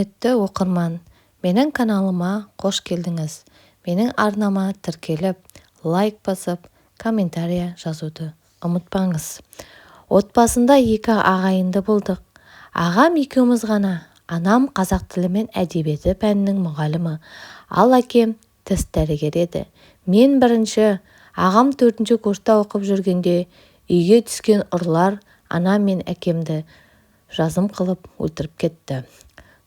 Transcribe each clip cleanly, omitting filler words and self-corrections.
Құрметті оқырман, менің каналыма қош келдіңіз. Менің арнама тіркеліп, лайк басып, комментария жазуды ұмытпаңыз. Отбасында екі ағайынды болдық. Ағам екеуміз ғана. Анам қазақ тілі мен әдебиеті пәнінің мұғалімі, ал әкем тіс дәрігер еді. Мен бірінші, ағам 4-ші курста оқып жүргенде үйге түскен ұрылар анам мен әкемді жазым қылып өлтіріп кетті.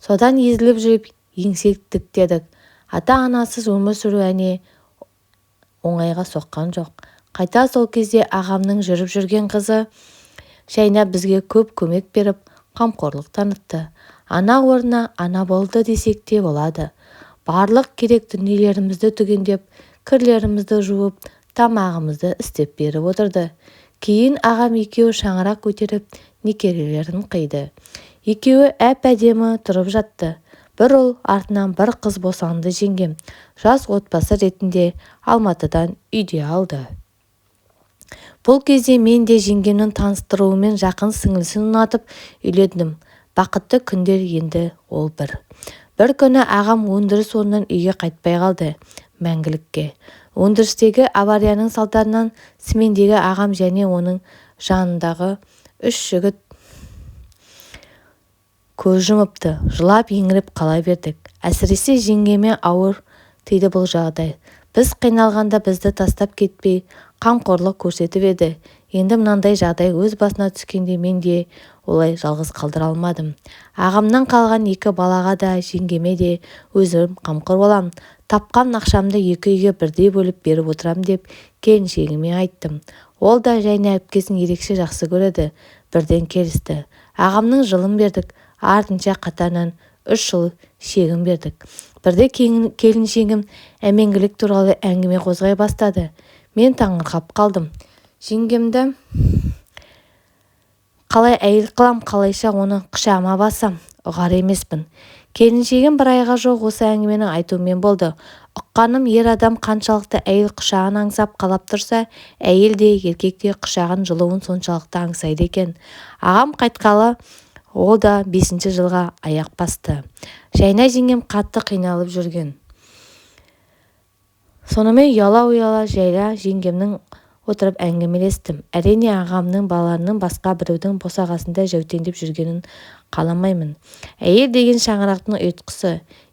Содан езіліп жүріп еңсектіктедік. Ата-анасыз өмір сүру әне оңайға соққан жоқ. Қайта сол кезде ағамның жүріп жүрген қызы Жайна бізге көп көмек беріп, қамқорлық танытты. Ана орнына ана болды десек те болады. Барлық керек дүниелерімізді түгендеп, кірлерімізді жуып, тамағымызды істеп беріп отырды. Кейін ағам екеуі шаңырақ көтеріп, некелерін қиды. Екеуі әп-әдемі тұрып жатты. Бір ұл, артынан бір қыз босанды жеңгем. Жас отбасы ретінде Алматыдан үйде алды. Бұл кезде мен де жеңгемнің таныстыруымен жақын сіңілісін ұнатып үйлендім. Бақытты күндер енді ол бір. Бір күні ағам өндіріс орнынан үйге қайтпай қалды. Мәңгілікке. Өндірістегі аварияның салдарынан Семендегі ағам және оның жанындағы 3 жігіт көз жұмыпты. Жылап еңіреп қала бердік. Әсіресе жеңгеме ауыр тиді бұл жағдай. Біз қиналғанда бізді тастап кетпей, қамқорлық көрсетіп еді. Енді мынандай жағдай өз басына түскенде мен де олай жалғыз қалдыра алмадым. Ағамнан қалған 2 балаға да, жеңгеме де өзім қамқор болам. Тапқан ақшамды 2 үйге бірдей бөліп беріп отырам деп келіншегіме айттым. Ол да Жайна әпкесін ерекше жақсы көреді. Бірден келісті. Ағамның жылын бердік. Артынша қатарынан 3 жыл шегін бердік. Бірде келіншегім әмеңгілік туралы әңгіме қозғай бастады. Мен таңырқап қалдым. Жеңгемді қалай әйел қылам, қалайша оны құшағыма басам, ұғар емеспін. Келіншегім бір айға жоқ осы әңгімені айтумен болды. Ұққаным, ер адам қаншалықты әйел құшағын аңсап қалап тұрса, әйел де еркек те құшағын жылуын соншалықты аңсайды екен. Ағам қайтқалы, ол да 5-ші жылға аяқ басты. Жайна жеңгем қатты қиналып жүрген. Сонымен ұяла Жайна жеңгемнің отырып әңгімелестім. Әрине ағамның балаларының басқа біреудің босағасында жәутеңдеп жүргенін қаламаймын. Әйел деген шаңырақтың ұйытқысы,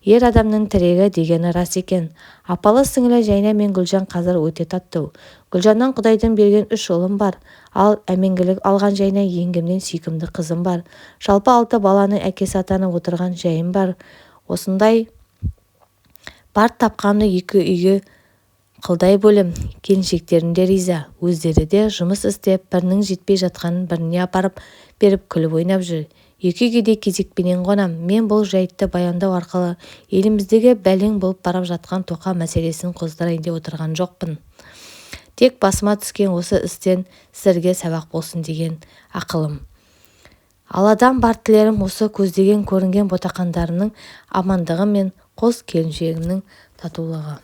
ер адамның тірегі дегені рас екен. Апалы сіңілі Жайна мен Гүлжан қазір өте татты. Гүлжаннан Құдайдың берген 3 ұлым бар, ал әмеңгілік алған Жайна еңгемнен сүйкімді қызым бар. Жалпы 6 баланың әкесі атанып отырған жайым бар. Осындай бар тапқанымды 2 үйге қылдай бөлім. Келіншектерім де риза. Өздері де жұмыс істеп, бірінің жетпей жатқанын біріне апарып беріп күліп ойнап жүр. 2 үйге де кезекпенен қонам. Мен бұл жайтты баяндау арқылы еліміздегі бәлең болып барып жатқан тоқа мәселесін қоздырайын деп отырған жоқпын. Тек басыма түскен осы істен сіздерге сабақ болсын деген ақылым. Алладан бар тілерім осы көздеген көрінген ботақандарымның амандығы мен қос келіншегімнің татулығы.